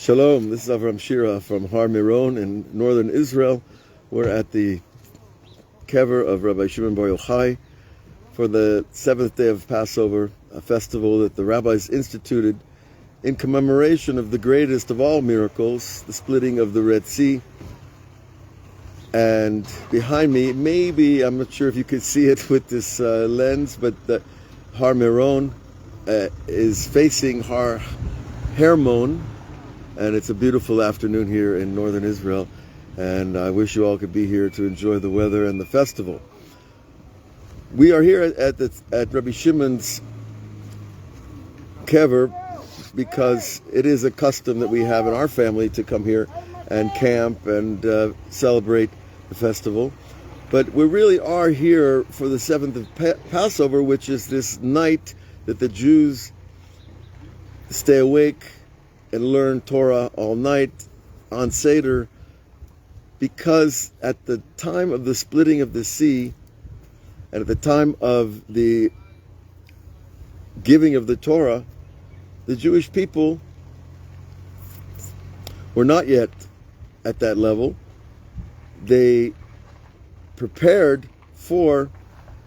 Shalom, this is Avraham Shira from Mt Meron in northern Israel. We're at the kever of Rabbi Shimon Bar Yochai for the 7th day of Passover, a festival that the rabbis instituted in commemoration of the greatest of all miracles, the splitting of the Red Sea. And behind me, maybe, I'm not sure if you could see it with this lens, but the Mt Meron is facing Har Hermon, and it's a beautiful afternoon here in northern Israel, and I wish you all could be here to enjoy the weather and the festival. We are here at Rabbi Shimon's kever because it is a custom that we have in our family to come here and camp and celebrate the festival. But we really are here for the 7th of Passover, which is this night that the Jews stay awake and learn Torah all night on Seder, because at the time of the splitting of the sea and at the time of the giving of the Torah, the Jewish people were not yet at that level. They prepared for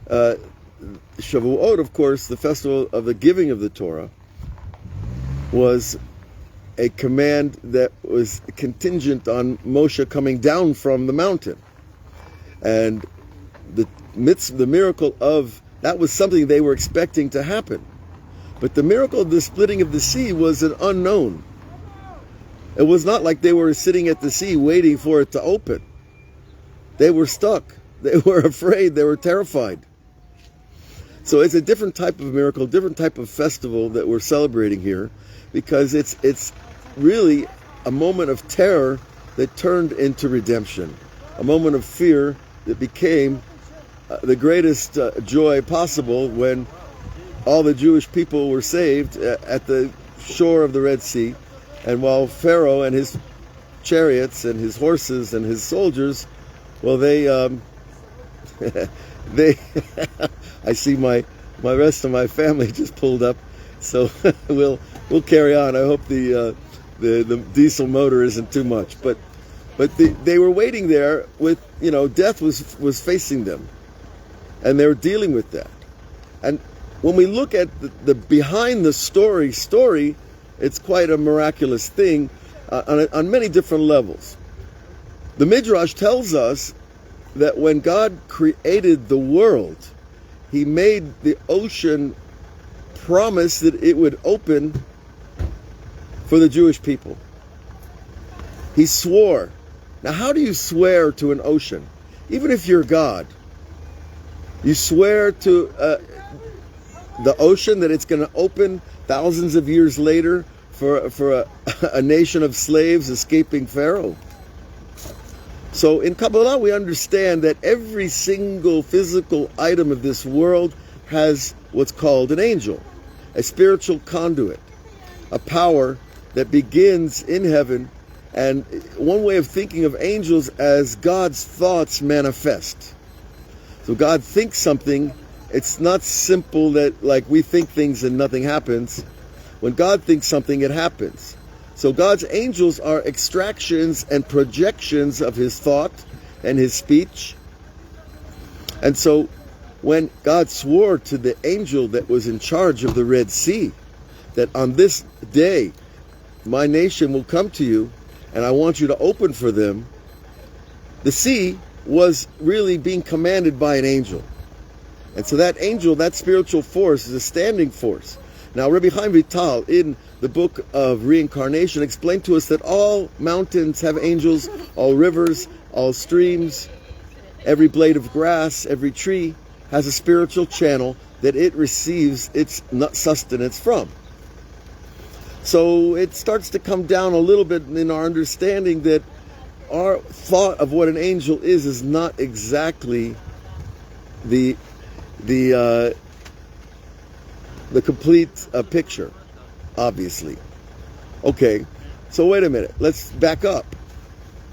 Shavuot, of course, the festival of the giving of the Torah, was a command that was contingent on Moshe coming down from the mountain. And the miracle of that was something they were expecting to happen. But the miracle of the splitting of the sea was an unknown. It was not like they were sitting at the sea waiting for it to open. They were stuck. They were afraid. They were terrified. So it's a different type of miracle, different type of festival that we're celebrating here, because it's really a moment of terror that turned into redemption, a moment of fear that became the greatest joy possible when all the Jewish people were saved at the shore of the Red Sea, and while Pharaoh and his chariots and his horses and his soldiers, well, they I see my rest of my family just pulled up, so we'll carry on. I hope the diesel motor isn't too much, but they were waiting there with, death was facing them, and they were dealing with that. And when we look at the behind the story, it's quite a miraculous thing on many different levels. The Midrash tells us that when God created the world, He made the ocean promise that it would open for the Jewish people. He swore. Now, how do you swear to an ocean? Even if you're God, you swear to the ocean that it's going to open thousands of years later for a nation of slaves escaping Pharaoh. So in Kabbalah, we understand that every single physical item of this world has what's called an angel, a spiritual conduit, a power that begins in heaven. And one way of thinking of angels as God's thoughts manifest. So God thinks something. It's not simple that like we think things and nothing happens. When God thinks something, it happens. So God's angels are extractions and projections of His thought and His speech. And so when God swore to the angel that was in charge of the Red Sea, that on this day my nation will come to you and I want you to open for them, the sea was really being commanded by an angel. And so that angel, that spiritual force, is a standing force. Now, Rabbi Chaim Vital, in the book of Reincarnation, explained to us that all mountains have angels, all rivers, all streams, every blade of grass, every tree has a spiritual channel that it receives its sustenance from. So it starts to come down a little bit in our understanding that our thought of what an angel is not exactly the complete picture, obviously. Okay, so wait a minute. Let's back up.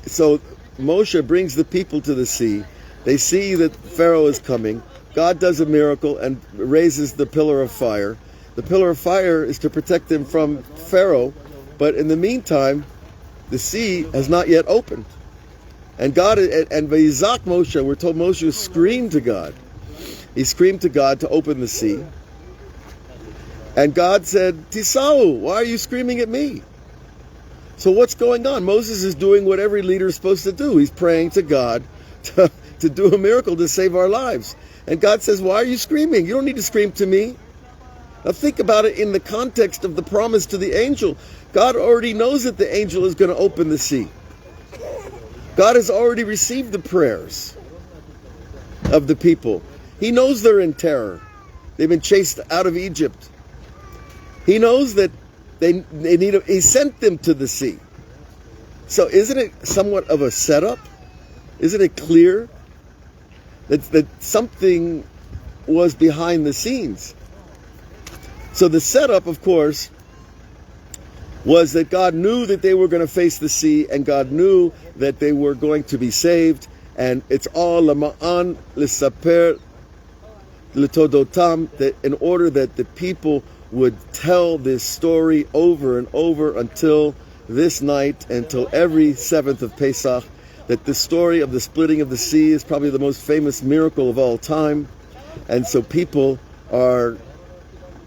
So Moshe brings the people to the sea. They see that Pharaoh is coming. God does a miracle and raises the pillar of fire. The pillar of fire is to protect them from Pharaoh, But in the meantime, the sea has not yet opened. And God, and Vayizak Moshe, we're told Moshe screamed to God. He screamed to God to open the sea. And God said, Tisau, why are you screaming at me? So what's going on? Moses is doing what every leader is supposed to do. He's praying to God to do a miracle to save our lives. And God says, why are you screaming? You don't need to scream to me. Now think about it in the context of the promise to the angel. God already knows that the angel is going to open the sea. God has already received the prayers of the people. He knows they're in terror. They've been chased out of Egypt. He knows that they need he sent them to the sea. So isn't it somewhat of a setup? Isn't it clear that something was behind the scenes? So the setup, of course, was that God knew that they were going to face the sea, and God knew that they were going to be saved, and it's all lama'an l'saper l'todotam, that in order that the people would tell this story over and over until this night, until every 7th of Pesach, that the story of the splitting of the sea is probably the most famous miracle of all time. And so people are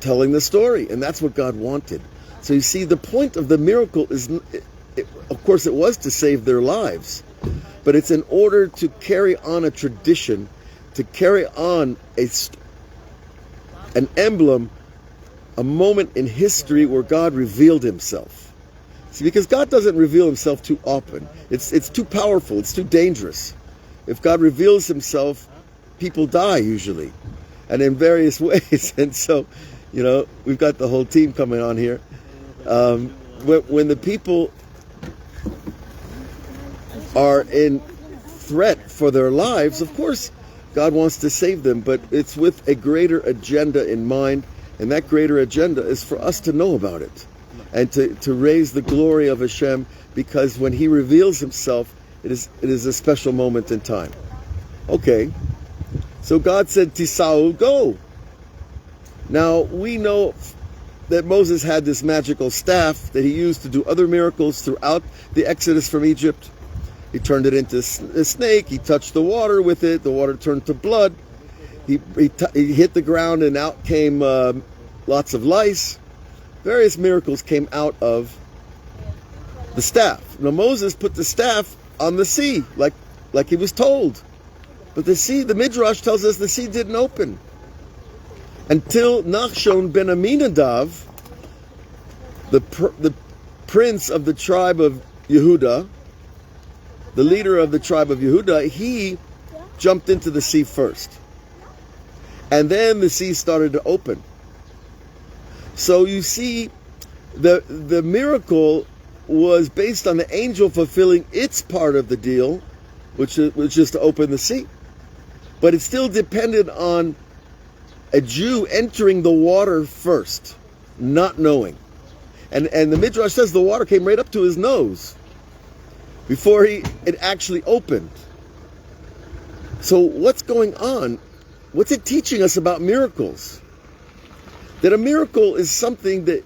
telling the story, and that's what God wanted. So you see, the point of the miracle is, of course, it was to save their lives, but it's in order to carry on a tradition, to carry on an emblem, a moment in history where God revealed himself. See, because God doesn't reveal himself too often. It's too powerful, it's too dangerous. If God reveals himself, people die usually, and in various ways. And so, we've got the whole team coming on here. When the people are in threat for their lives, of course, God wants to save them, but it's with a greater agenda in mind, and that greater agenda is for us to know about it and to raise the glory of Hashem, because when he reveals himself, it is a special moment in time. Okay, so God said, Tisau, go. Now, we know that Moses had this magical staff that he used to do other miracles throughout the Exodus from Egypt. He turned it into a snake. He touched the water with it. The water turned to blood. He hit the ground, and out came lots of lice. Various miracles came out of the staff. Now Moses put the staff on the sea, like he was told. But the Midrash tells us the sea didn't open until Nachshon ben Aminadav, the prince of the tribe of Yehuda, the leader of the tribe of Yehuda, he jumped into the sea first. And then the sea started to open. So you see, the miracle was based on the angel fulfilling its part of the deal, which is to open the sea. But it still depended on a Jew entering the water first, not knowing. And the Midrash says the water came right up to his nose before it actually opened. So what's going on? What's it teaching us about miracles? That a miracle is something that,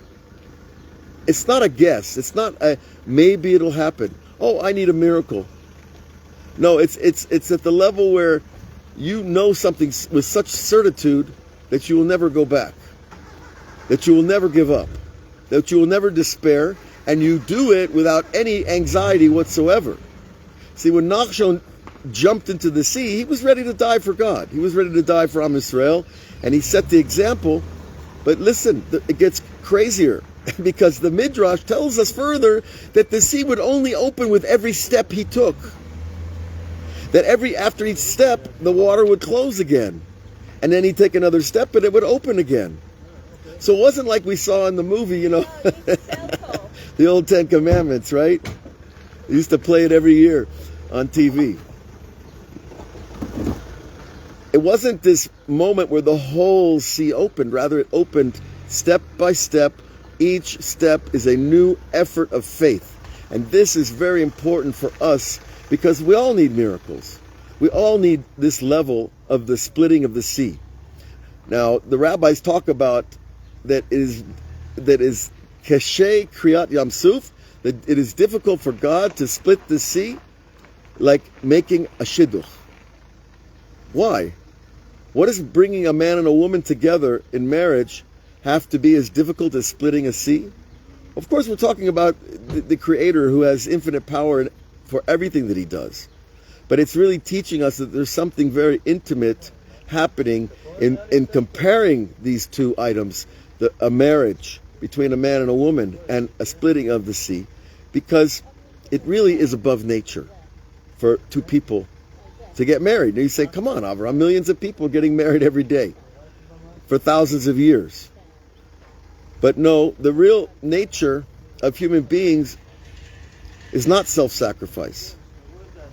it's not a guess. It's not a maybe it'll happen. Oh, I need a miracle. No, it's at the level where you know something with such certitude that you will never go back, that you will never give up, that you will never despair, and you do it without any anxiety whatsoever. See, when Nachshon jumped into the sea, he was ready to die for God. He was ready to die for Am Yisrael, and he set the example. But listen, it gets crazier, because the Midrash tells us further that the sea would only open with every step he took. That after each step, the water would close again. And then he'd take another step and it would open again. So it wasn't like we saw in the movie, the old 10 Commandments, right? They used to play it every year on TV. It wasn't this moment where the whole sea opened. Rather, it opened step by step. Each step is a new effort of faith. And this is very important for us, because we all need miracles. We all need this level of the splitting of the sea. Now, the rabbis talk about that is Keshe Kriyat Yam Suf, that it is difficult for God to split the sea like making a shidduch. Why? What does bringing a man and a woman together in marriage have to be as difficult as splitting a sea? Of course, we're talking about the Creator who has infinite power for everything that He does. But it's really teaching us that there's something very intimate happening in comparing these two items, a marriage between a man and a woman and a splitting of the sea, because it really is above nature for two people to get married. And you say, come on, Avraham, millions of people getting married every day for thousands of years. But no, the real nature of human beings is not self-sacrifice.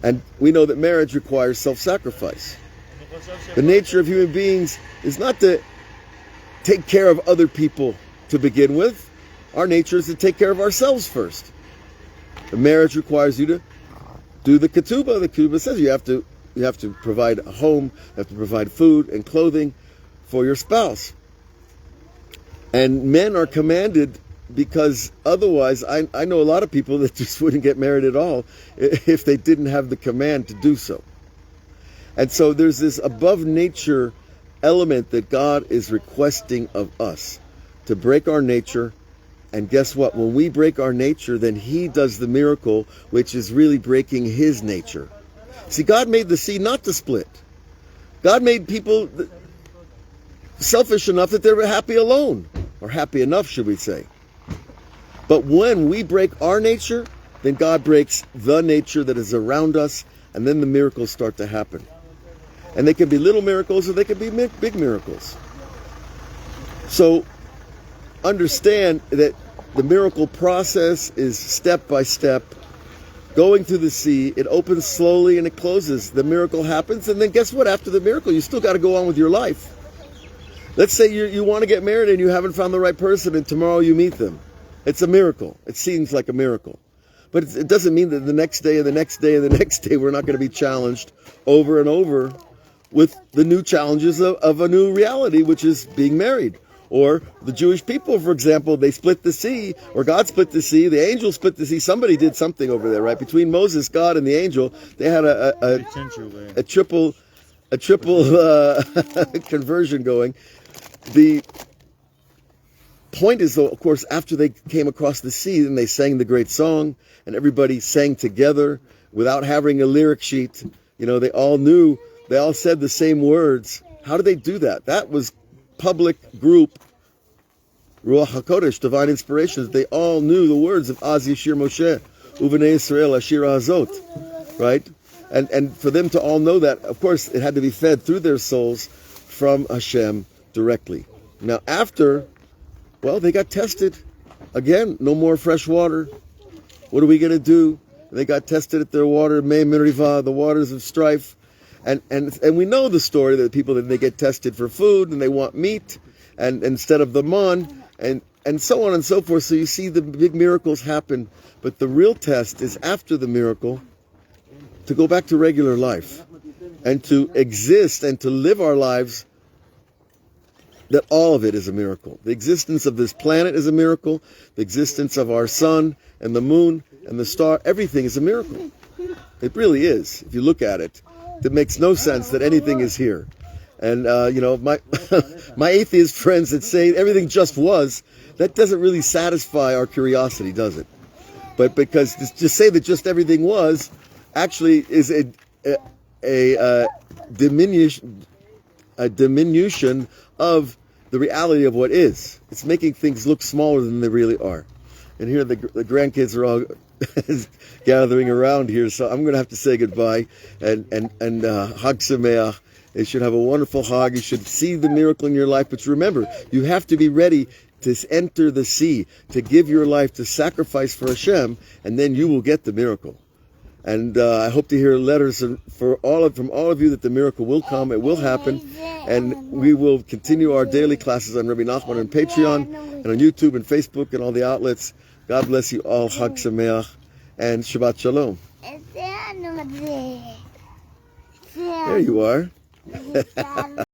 And we know that marriage requires self-sacrifice. The nature of human beings is not to take care of other people to begin with. Our nature is to take care of ourselves first. The marriage requires you to do the ketubah. The ketubah says you have to provide a home, you have to provide food and clothing for your spouse. And men are commanded, because otherwise, I know a lot of people that just wouldn't get married at all if they didn't have the command to do so. And so there's this above nature element that God is requesting of us, to break our nature. And guess what? When we break our nature, then He does the miracle, which is really breaking His nature. See, God made the sea not to split. God made people selfish enough that they were happy alone, or happy enough, should we say. But when we break our nature, then God breaks the nature that is around us, and then the miracles start to happen. And they can be little miracles, or they can be big miracles. So understand that the miracle process is step by step, going through the sea. It opens slowly and it closes. The miracle happens, and then guess what? After the miracle, you still got to go on with your life. Let's say you want to get married and you haven't found the right person, and tomorrow you meet them. It's a miracle. It seems like a miracle. But it doesn't mean that the next day and the next day and the next day we're not going to be challenged over and over with the new challenges of a new reality, which is being married. Or the Jewish people, for example, they split the sea, or God split the sea, the angel split the sea. Somebody did something over there, right? Between Moses, God, and the angel, they had a triple conversion going. The point is, though, of course, after they came across the sea, then they sang the great song, and everybody sang together without having a lyric sheet. You know, they all said the same words. How did they do that? That was public group Ruach HaKodesh, divine inspirations. They all knew the words of Az Yishir Moshe, Uvenei Yisrael, Shira Hazot, right? And for them to all know that, of course, it had to be fed through their souls from Hashem directly. Now, after, well, they got tested. Again, no more fresh water. What are we going to do? They got tested at their water, Mei Meriva, the waters of strife. And we know the story that people, that they get tested for food and they want meat and instead of the man, and so on and so forth. So you see the big miracles happen, but the real test is after the miracle, to go back to regular life and to exist and to live our lives, that all of it is a miracle. The existence of this planet is a miracle. The existence of our sun and the moon and the star, everything is a miracle. It really is. If you look at it, it makes no sense that anything is here. And, my atheist friends that say everything just was, that doesn't really satisfy our curiosity, does it? But because just say that just everything was, actually is a diminution of the reality of what is. It's making things look smaller than they really are. And here the grandkids are all gathering around here, so I'm going to have to say goodbye and Hag Sameach. You should have a wonderful Hag. You should see the miracle in your life. But remember, you have to be ready to enter the sea, to give your life, to sacrifice for Hashem, and then you will get the miracle. And I hope to hear letters from all of you that the miracle will come, it will happen, and we will continue our daily classes on Rabbi Nachman on Patreon and on YouTube and Facebook and all the outlets. God bless you all. Chag Sameach and Shabbat Shalom. There you are.